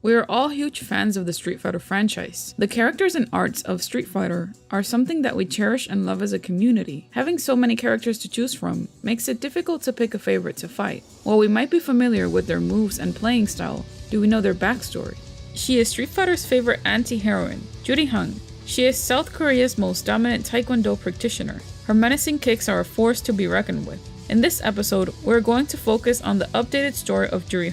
We are all huge fans of the Street Fighter franchise. The characters and arts of Street Fighter are something that we cherish and love as a community. Having so many characters to choose from makes it difficult to pick a favorite to fight. While we might be familiar with their moves and playing style, do we know their backstory? She is Street Fighter's favorite anti-heroine, Juri. She is South Korea's most dominant Taekwondo practitioner. Her menacing kicks are a force to be reckoned with. In this episode, we're going to focus on the updated story of Juri.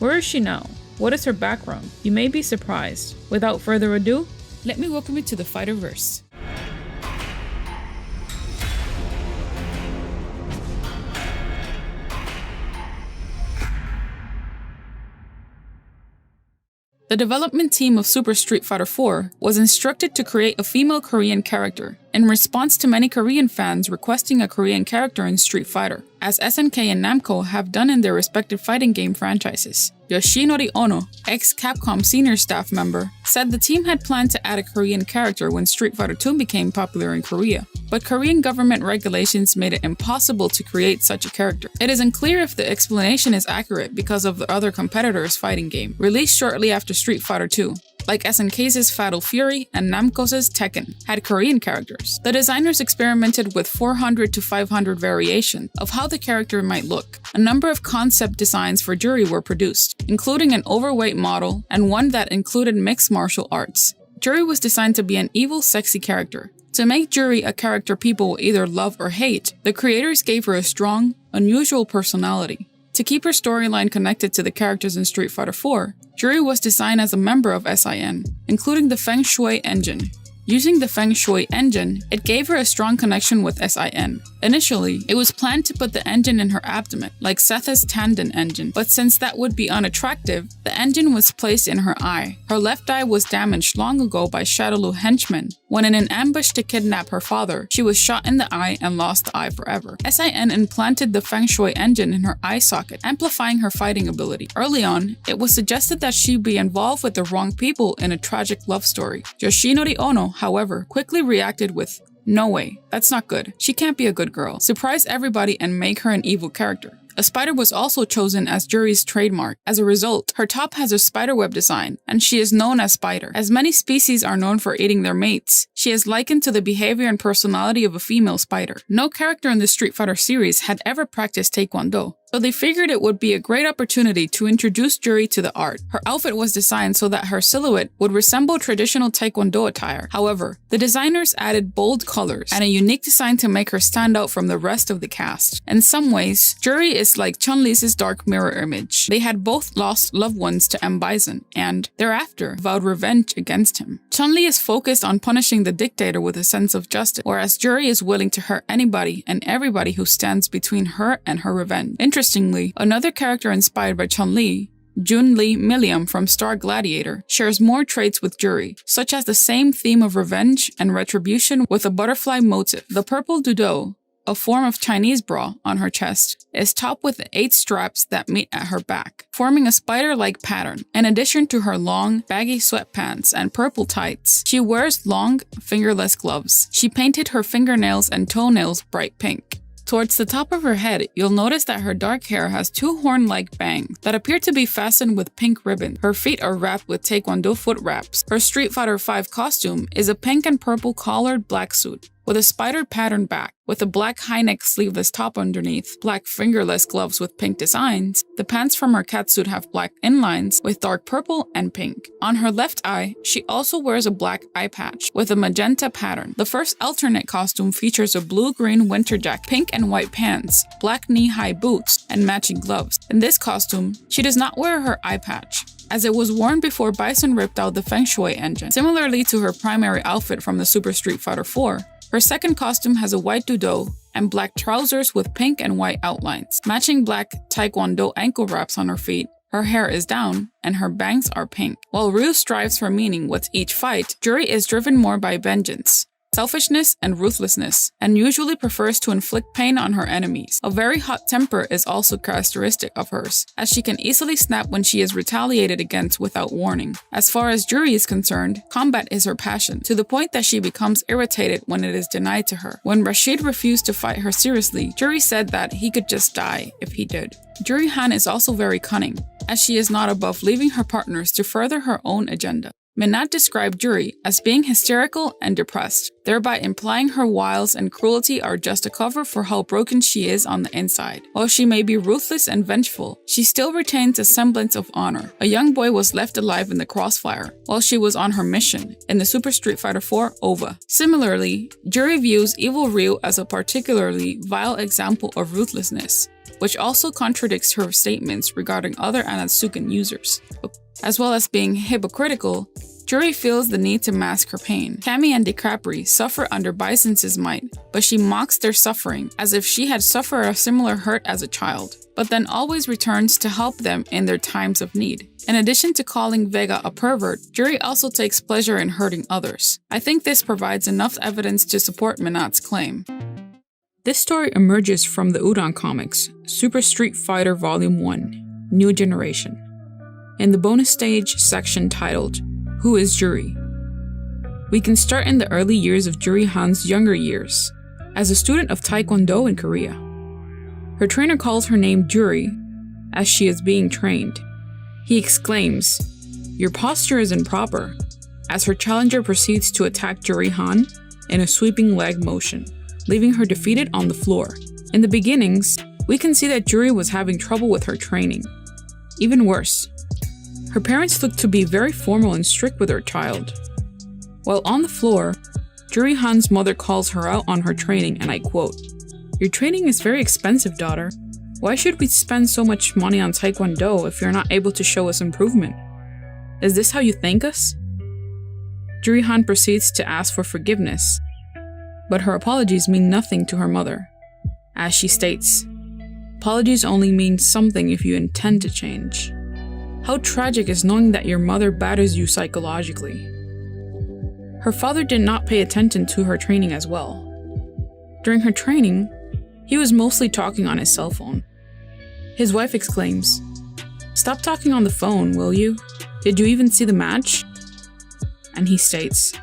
Where is she now? What is her background? You may be surprised. Without further ado, let me welcome you to the Fighterverse. The development team of Super Street Fighter 4 was instructed to create a female Korean character, in response to many Korean fans requesting a Korean character in Street Fighter, as SNK and Namco have done in their respective fighting game franchises. Yoshinori Ono, ex-Capcom senior staff member, said the team had planned to add a Korean character when Street Fighter 2 became popular in Korea, but Korean government regulations made it impossible to create such a character. It is unclear if the explanation is accurate because of the other competitors' fighting game, released shortly after Street Fighter 2. Like SNK's Fatal Fury and Namco's Tekken, had Korean characters. The designers experimented with 400 to 500 variations of how the character might look. A number of concept designs for Juri were produced, including an overweight model and one that included mixed martial arts. Juri was designed to be an evil, sexy character. To make Juri a character people will either love or hate, the creators gave her a strong, unusual personality. To keep her storyline connected to the characters in Street Fighter 4, Juri was designed as a member of SIN, including the Feng Shui engine. Using the Feng Shui engine, it gave her a strong connection with SIN. Initially, it was planned to put the engine in her abdomen, like Seth's Tandon engine, but since that would be unattractive, the engine was placed in her eye. Her left eye was damaged long ago by Shadowloo henchmen. When in an ambush to kidnap her father, she was shot in the eye and lost the eye forever. SIN implanted the Feng Shui engine in her eye socket, amplifying her fighting ability. Early on, it was suggested that she be involved with the wrong people in a tragic love story. Yoshinori Ono, however, quickly reacted with, "No way, that's not good. She can't be a good girl. Surprise everybody and make her an evil character." A spider was also chosen as Juri's trademark. As a result, her top has a spiderweb design, and she is known as Spider. As many species are known for eating their mates, she is likened to the behavior and personality of a female spider. No character in the Street Fighter series had ever practiced Taekwondo, so they figured it would be a great opportunity to introduce Juri to the art. Her outfit was designed so that her silhouette would resemble traditional Taekwondo attire. However, the designers added bold colors and a unique design to make her stand out from the rest of the cast. In some ways, Juri is like Chun-Li's dark mirror image. They had both lost loved ones to M. Bison, and thereafter vowed revenge against him. Chun-Li is focused on punishing the dictator with a sense of justice, whereas Juri is willing to hurt anybody and everybody who stands between her and her revenge. Interestingly, another character inspired by Chun-Li, Jun-Li Milliam from Star Gladiator, shares more traits with Juri, such as the same theme of revenge and retribution with a butterfly motif. The purple dodo, a form of Chinese bra on her chest, is topped with 8 straps that meet at her back, forming a spider-like pattern. In addition to her long, baggy sweatpants and purple tights, she wears long, fingerless gloves. She painted her fingernails and toenails bright pink. Towards the top of her head, you'll notice that her dark hair has 2 horn-like bangs that appear to be fastened with pink ribbon. Her feet are wrapped with Taekwondo foot wraps. Her Street Fighter 5 costume is a pink and purple collared black suit with a spider pattern back, with a black high-neck sleeveless top underneath, black fingerless gloves with pink designs. The pants from her catsuit have black inlines with dark purple and pink. On her left eye, she also wears a black eye patch with a magenta pattern. The first alternate costume features a blue-green winter jacket, pink and white pants, black knee-high boots, and matching gloves. In this costume, she does not wear her eye patch, as it was worn before Bison ripped out the Feng Shui engine. Similarly to her primary outfit from the Super Street Fighter 4, her second costume has a white dodo and black trousers with pink and white outlines, matching black Taekwondo ankle wraps on her feet. Her hair is down, and her bangs are pink. While Ryu strives for meaning with each fight, Juri is driven more by vengeance, selfishness, and ruthlessness, and usually prefers to inflict pain on her enemies. A very hot temper is also characteristic of hers, as she can easily snap when she is retaliated against without warning. As far as Juri is concerned, combat is her passion, to the point that she becomes irritated when it is denied to her. When Rashid refused to fight her seriously, Juri said that he could just die if he did. Juri Han is also very cunning, as she is not above leaving her partners to further her own agenda. Minat described Juri as being hysterical and depressed, thereby implying her wiles and cruelty are just a cover for how broken she is on the inside. While she may be ruthless and vengeful, she still retains a semblance of honor. A young boy was left alive in the crossfire while she was on her mission in the Super Street Fighter 4 OVA. Similarly, Juri views Evil Ryu as a particularly vile example of ruthlessness, which also contradicts her statements regarding other Anatsuken users. As well as being hypocritical, Juri feels the need to mask her pain. Cammy and DiCapri suffer under Bison's might, but she mocks their suffering as if she had suffered a similar hurt as a child, but then always returns to help them in their times of need. In addition to calling Vega a pervert, Juri also takes pleasure in hurting others. I think this provides enough evidence to support Minat's claim. This story emerges from the Udon comics, Super Street Fighter Volume 1, New Generation, in the bonus stage section titled, Who is Juri? We can start in the early years of Juri Han's younger years, as a student of Taekwondo in Korea. Her trainer calls her name Juri as she is being trained. He exclaims, "Your posture is improper," as her challenger proceeds to attack Juri Han in a sweeping leg motion, leaving her defeated on the floor. In the beginnings, we can see that Juri was having trouble with her training. Even worse, her parents looked to be very formal and strict with her child. While on the floor, Juri Han's mother calls her out on her training, and I quote, "Your training is very expensive, daughter. Why should we spend so much money on Taekwondo if you're not able to show us improvement? Is this how you thank us?" Juri Han proceeds to ask for forgiveness, but her apologies mean nothing to her mother. As she states, "Apologies only mean something if you intend to change." How tragic is knowing that your mother batters you psychologically. Her father did not pay attention to her training as well. During her training, he was mostly talking on his cell phone. His wife exclaims, "Stop talking on the phone, will you? Did you even see the match?" And he states,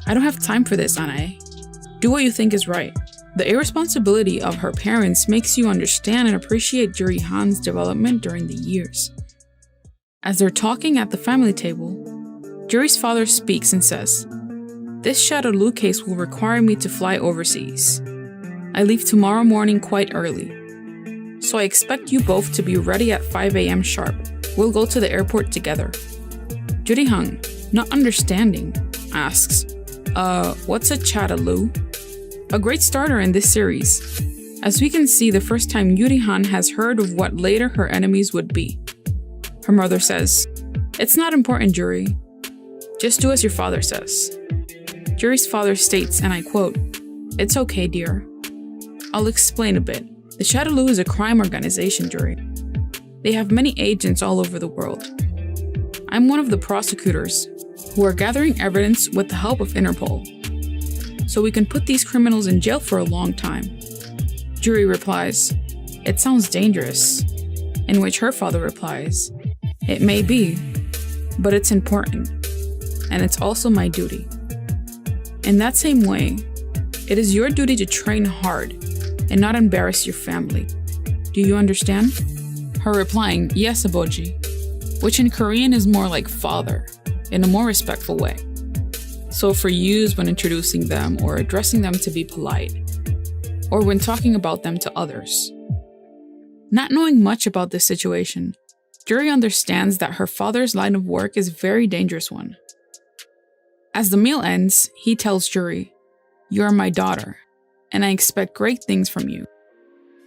"I don't have time for this, Anae. Do what you think is right." The irresponsibility of her parents makes you understand and appreciate Juri Han's development during the years. As they're talking at the family table, Juri's father speaks and says, "This Shadowloo case will require me to fly overseas. I leave tomorrow morning quite early, so I expect you both to be ready at 5 a.m. sharp. We'll go to the airport together." Juri Han, not understanding, asks, what's a Shadowloo?" A great starter in this series, as we can see the first time Juri Han has heard of what later her enemies would be. Her mother says, "It's not important, Juri. Just do as your father says." Juri's father states, and I quote, "It's okay, dear. I'll explain a bit. The Shadowloo is a crime organization, Juri. They have many agents all over the world. I'm one of the prosecutors who are gathering evidence with the help of Interpol, so we can put these criminals in jail for a long time." Juri replies, "It sounds dangerous," in which her father replies, "It may be, but it's important, and it's also my duty." In that same way, it is your duty to train hard and not embarrass your family. Do you understand? Her replying, "Yes, Aboji," which in Korean is more like father, in a more respectful way. So for use when introducing them or addressing them to be polite, or when talking about them to others. Not knowing much about this situation, Juri understands that her father's line of work is a very dangerous one. As the meal ends, he tells Juri, "You are my daughter, and I expect great things from you."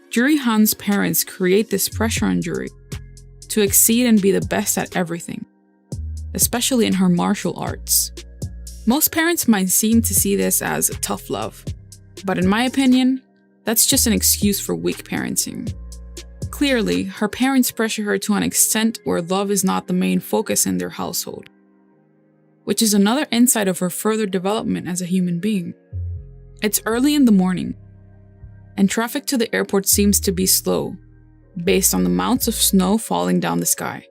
Juri Han's parents create this pressure on Juri to exceed and be the best at everything, especially in her martial arts. Most parents might seem to see this as a tough love, but in my opinion, that's just an excuse for weak parenting. Clearly, her parents pressure her to an extent where love is not the main focus in their household, which is another insight of her further development as a human being. It's early in the morning, and traffic to the airport seems to be slow, based on the mounts of snow falling down the sky.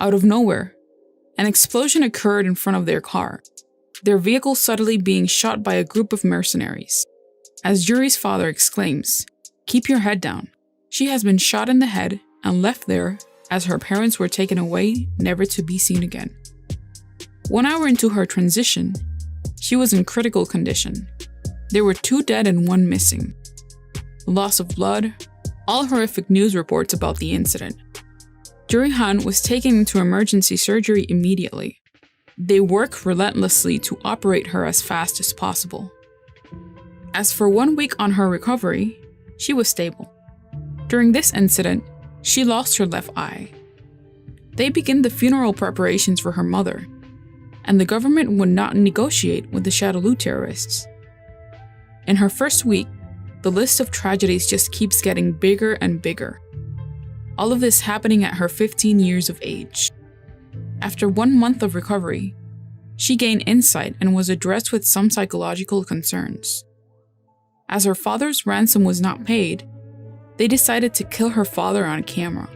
Out of nowhere, an explosion occurred in front of their car, their vehicle suddenly being shot by a group of mercenaries. As Juri's father exclaims, "Keep your head down. She has been shot in the head and left there as her parents were taken away, never to be seen again. 1 hour into her transition, she was in critical condition. There were 2 dead and 1 missing. Loss of blood, all horrific news reports about the incident. Juri Han was taken into emergency surgery immediately. They work relentlessly to operate her as fast as possible. As for 1 week on her recovery, she was stable. During this incident, she lost her left eye. They begin the funeral preparations for her mother, and the government would not negotiate with the Shadowloo terrorists. In her first week, the list of tragedies just keeps getting bigger and bigger. All of this happening at her 15 years of age. After 1 month of recovery, she gained insight and was addressed with some psychological concerns. As her father's ransom was not paid, they decided to kill her father on camera.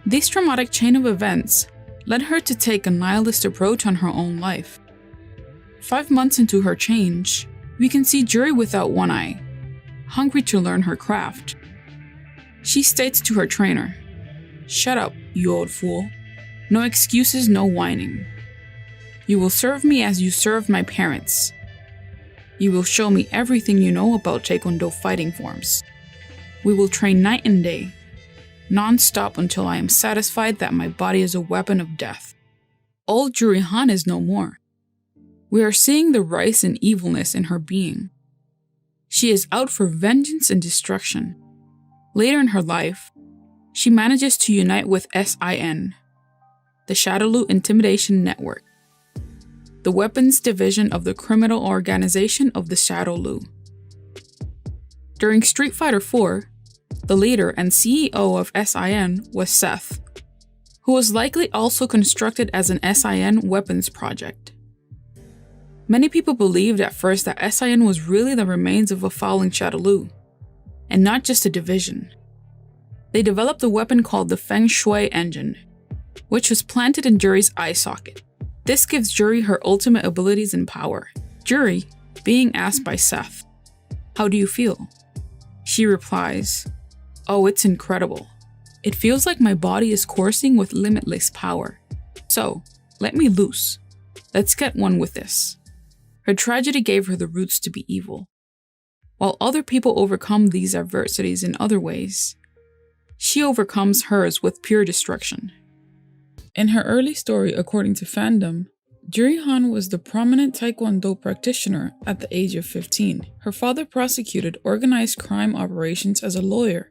This traumatic chain of events led her to take a nihilist approach on her own life. 5 months into her change, we can see Juri without 1 eye, hungry to learn her craft. She states to her trainer, "Shut up, you old fool. No excuses, no whining. You will serve me as you served my parents. You will show me everything you know about Taekwondo fighting forms. We will train night and day, non-stop until I am satisfied that my body is a weapon of death." Old Juri Han is no more. We are seeing the rise in evilness in her being. She is out for vengeance and destruction. Later in her life, she manages to unite with SIN, the Shadowloo Intimidation Network, the weapons division of the criminal organization of the Shadowloo. During Street Fighter IV, the leader and CEO of SIN was Seth, who was likely also constructed as an SIN weapons project. Many people believed at first that SIN was really the remains of a falling Shadowloo, and not just a division. They developed a weapon called the Feng Shui engine, which was planted in Juri's eye socket. This gives Juri her ultimate abilities and power. Juri, being asked by Seth, "How do you feel?" She replies, "Oh, it's incredible. It feels like my body is coursing with limitless power. So, let me loose. Let's get one with this." Her tragedy gave her the roots to be evil. While other people overcome these adversities in other ways, she overcomes hers with pure destruction. In her early story, according to fandom, Juri Han was the prominent Taekwondo practitioner at the age of 15. Her father prosecuted organized crime operations as a lawyer.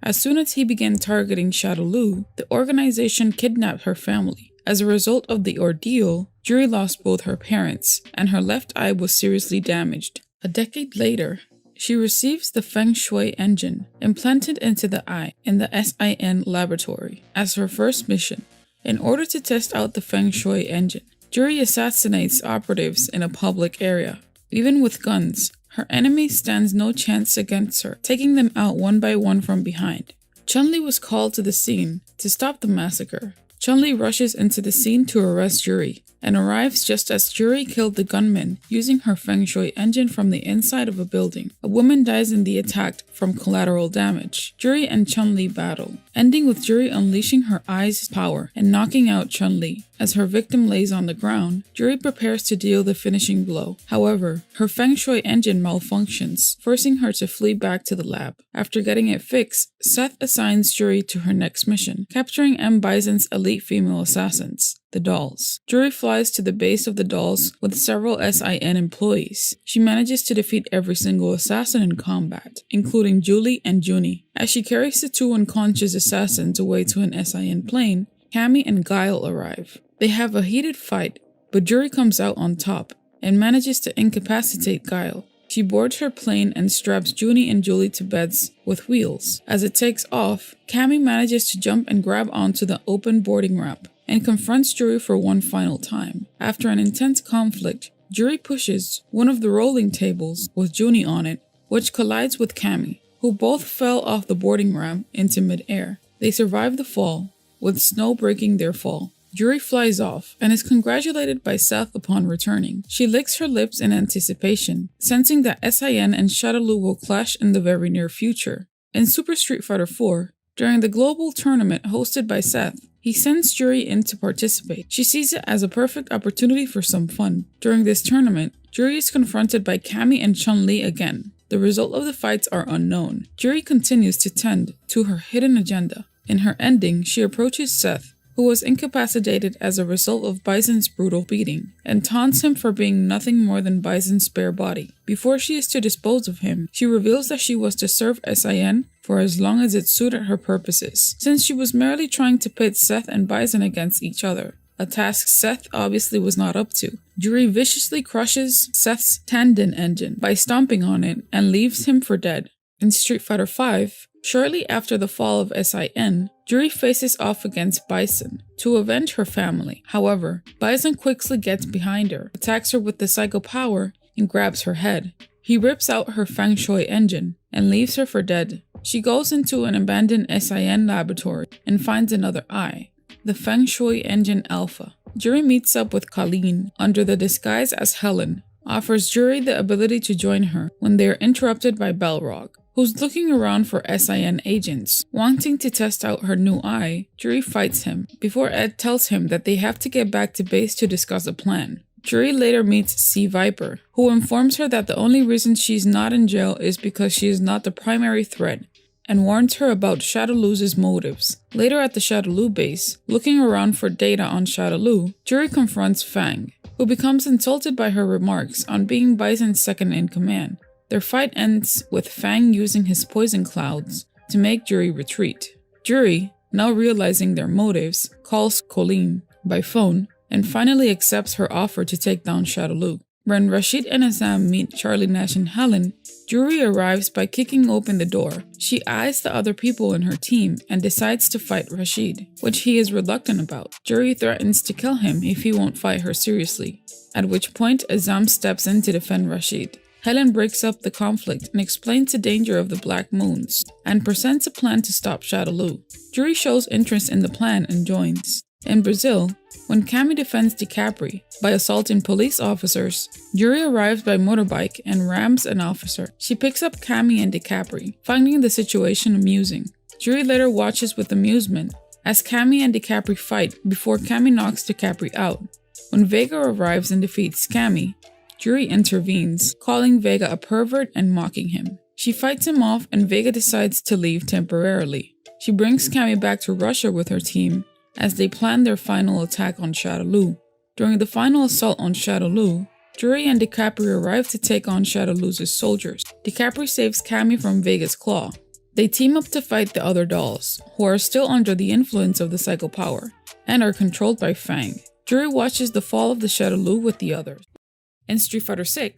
As soon as he began targeting Shadowloo, the organization kidnapped her family. As a result of the ordeal, Juri lost both her parents, and her left eye was seriously damaged. A decade later, she receives the Feng Shui engine implanted into the eye in the SIN laboratory as her first mission. In order to test out the Feng Shui engine, Juri assassinates operatives in a public area. Even with guns, her enemy stands no chance against her, taking them out one by one from behind. Chun-Li was called to the scene to stop the massacre. Chun-Li rushes into the scene to arrest Juri, and arrives just as Juri killed the gunman using her Feng Shui engine from the inside of a building. A woman dies in the attack from collateral damage. Juri and Chun-Li battle, ending with Juri unleashing her eye's power and knocking out Chun-Li. As her victim lays on the ground, Juri prepares to deal the finishing blow. However, her Feng Shui engine malfunctions, forcing her to flee back to the lab. After getting it fixed, Seth assigns Juri to her next mission, capturing M. Bison's elite female assassins, the Dolls. Juri flies to the base of the Dolls with several SIN employees. She manages to defeat every single assassin in combat, including Julie and Juni. As she carries the 2 unconscious assassins away to an SIN plane, Cammy and Guile arrive. They have a heated fight, but Juri comes out on top and manages to incapacitate Guile. She boards her plane and straps Juni and Julie to beds with wheels. As it takes off, Cammy manages to jump and grab onto the open boarding ramp and confronts Juri for one final time. After an intense conflict, Juri pushes one of the rolling tables with Juni on it, which collides with Cammy, who both fell off the boarding ramp into mid-air. They survive the fall, with snow breaking their fall. Juri flies off and is congratulated by Seth upon returning. She licks her lips in anticipation, sensing that SIN and Shadowloo will clash in the very near future. In Super Street Fighter IV, during the global tournament hosted by Seth, He sends Juri in to participate. She sees it as a perfect opportunity for some fun. During this tournament, Juri is confronted by Cammy and Chun-Li again. The result of the fights are unknown. Juri continues to tend to her hidden agenda. In her ending, she approaches Seth, who was incapacitated as a result of Bison's brutal beating, and taunts him for being nothing more than Bison's spare body. Before she is to dispose of him, she reveals that she was to serve SIN for as long as it suited her purposes, since she was merely trying to pit Seth and Bison against each other, a task Seth obviously was not up to. Juri viciously crushes Seth's tendon engine by stomping on it and leaves him for dead. In Street Fighter V, shortly after the fall of SIN, Juri faces off against Bison to avenge her family. However, Bison quickly gets behind her, attacks her with the Psycho Power, and grabs her head. He rips out her Feng Shui engine and leaves her for dead. She goes into an abandoned SIN laboratory and finds another eye, the Feng Shui Engine Alpha. Juri meets up with Colleen under the disguise as Helen, offers Juri the ability to join her when they are interrupted by Balrog, who's looking around for SIN agents. Wanting to test out her new eye, Juri fights him, before Ed tells him that they have to get back to base to discuss a plan. Juri later meets Sea Viper, who informs her that the only reason she's not in jail is because she is not the primary threat, and warns her about Shadowloo's motives. Later at the Shadowloo base, looking around for data on Shadowloo, Juri confronts Fang, who becomes insulted by her remarks on being Bison's second in command. Their fight ends with Fang using his poison clouds to make Juri retreat. Juri, now realizing their motives, calls Colleen by phone and finally accepts her offer to take down Shadowloo. When Rashid and Azam meet Charlie Nash and Helen, Juri arrives by kicking open the door. She eyes the other people in her team and decides to fight Rashid, which he is reluctant about. Juri threatens to kill him if he won't fight her seriously, at which point Azam steps in to defend Rashid. Helen breaks up the conflict and explains the danger of the Black Moons, and presents a plan to stop Shadowloo. Juri shows interest in the plan and joins. In Brazil, when Cammy defends DiCapri by assaulting police officers, Juri arrives by motorbike and rams an officer. She picks up Cammy and DiCapri, finding the situation amusing. Juri later watches with amusement as Cammy and DiCapri fight before Cammy knocks DiCapri out. When Vega arrives and defeats Cammy, Juri intervenes, calling Vega a pervert and mocking him. She fights him off and Vega decides to leave temporarily. She brings Cammy back to Russia with her team as they plan their final attack on Shadowloo. During the final assault on Shadowloo, Juri and DiCapri arrive to take on Shadowloo's soldiers. DiCapri saves Cammy from Vega's claw. They team up to fight the other dolls, who are still under the influence of the Psycho Power, and are controlled by Fang. Juri watches the fall of the Shadowloo with the others. In Street Fighter VI,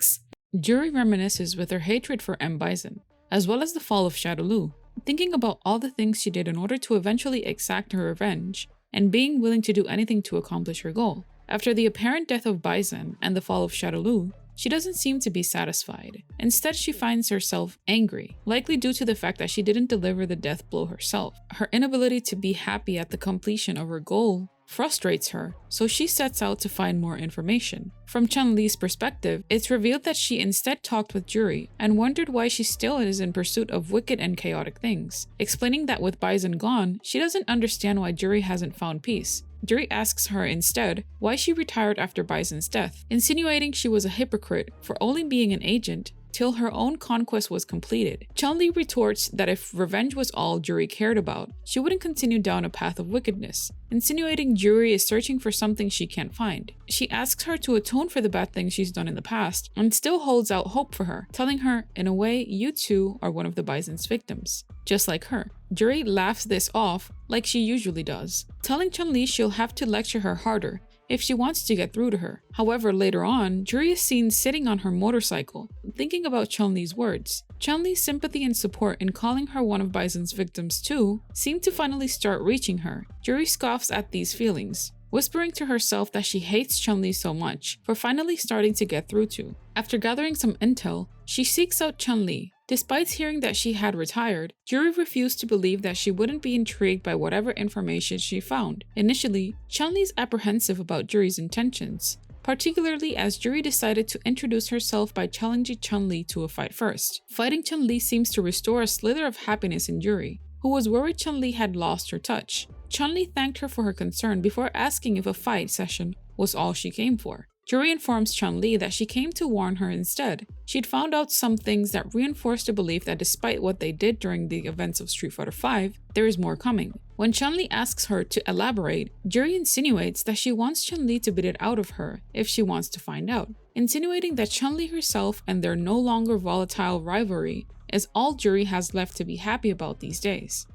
Juri reminisces with her hatred for M. Bison, as well as the fall of Shadowloo, thinking about all the things she did in order to eventually exact her revenge, and being willing to do anything to accomplish her goal. After the apparent death of Bison and the fall of Shadowloo, she doesn't seem to be satisfied. Instead, she finds herself angry, likely due to the fact that she didn't deliver the death blow herself. Her inability to be happy at the completion of her goal frustrates her, so she sets out to find more information. From Chun-Li's perspective, it's revealed that she instead talked with Juri and wondered why she still is in pursuit of wicked and chaotic things, explaining that with Bison gone, she doesn't understand why Juri hasn't found peace. Juri asks her instead why she retired after Bison's death, insinuating she was a hypocrite for only being an agent till her own conquest was completed. Chun-Li retorts that if revenge was all Juri cared about, she wouldn't continue down a path of wickedness, insinuating Juri is searching for something she can't find. She asks her to atone for the bad things she's done in the past, and still holds out hope for her, telling her, in a way, you too are one of the Bison's victims, just like her. Juri laughs this off like she usually does, telling Chun-Li she'll have to lecture her harder if she wants to get through to her. However, later on, Juri is seen sitting on her motorcycle, thinking about Chun-Li's words. Chun-Li's sympathy and support in calling her one of Bison's victims too seem to finally start reaching her. Juri scoffs at these feelings, whispering to herself that she hates Chun-Li so much for finally starting to get through to. After gathering some intel, she seeks out Chun-Li. Despite hearing that she had retired, Juri refused to believe that she wouldn't be intrigued by whatever information she found. Initially, Chun-Li's apprehensive about Juri's intentions, particularly as Juri decided to introduce herself by challenging Chun-Li to a fight first. Fighting Chun-Li seems to restore a slither of happiness in Juri, who was worried Chun-Li had lost her touch. Chun-Li thanked her for her concern before asking if a fight session was all she came for. Juri informs Chun-Li that she came to warn her instead. She'd found out some things that reinforced the belief that despite what they did during the events of Street Fighter V, there is more coming. When Chun-Li asks her to elaborate, Juri insinuates that she wants Chun-Li to beat it out of her if she wants to find out, insinuating that Chun-Li herself and their no longer volatile rivalry is all Juri has left to be happy about these days.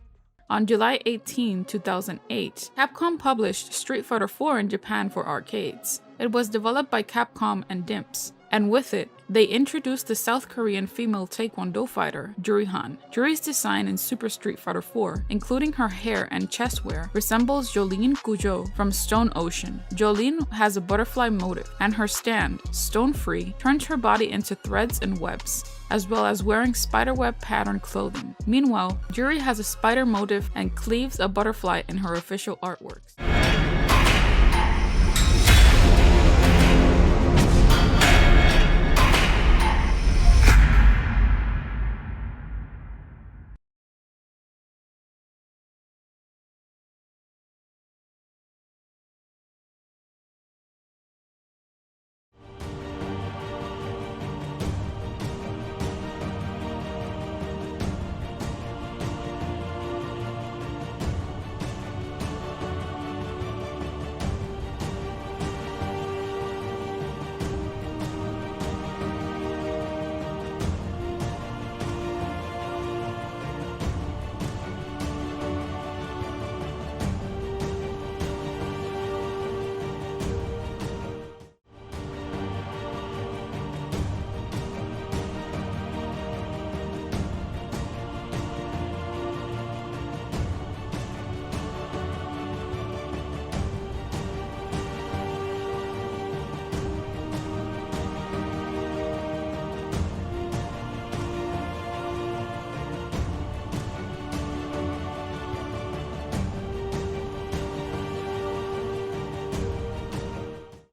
On July 18, 2008, Capcom published Street Fighter IV in Japan for arcades. It was developed by Capcom and DIMPS, and with it, they introduced the South Korean female Taekwondo fighter, Juri Han. Juri's design in Super Street Fighter IV, including her hair and chest wear, resembles Jolene Gujo from Stone Ocean. Jolene has a butterfly motif, and her stand, Stone Free, turns her body into threads and webs, as well as wearing spiderweb pattern clothing. Meanwhile, Juri has a spider motif and cleaves a butterfly in her official artworks.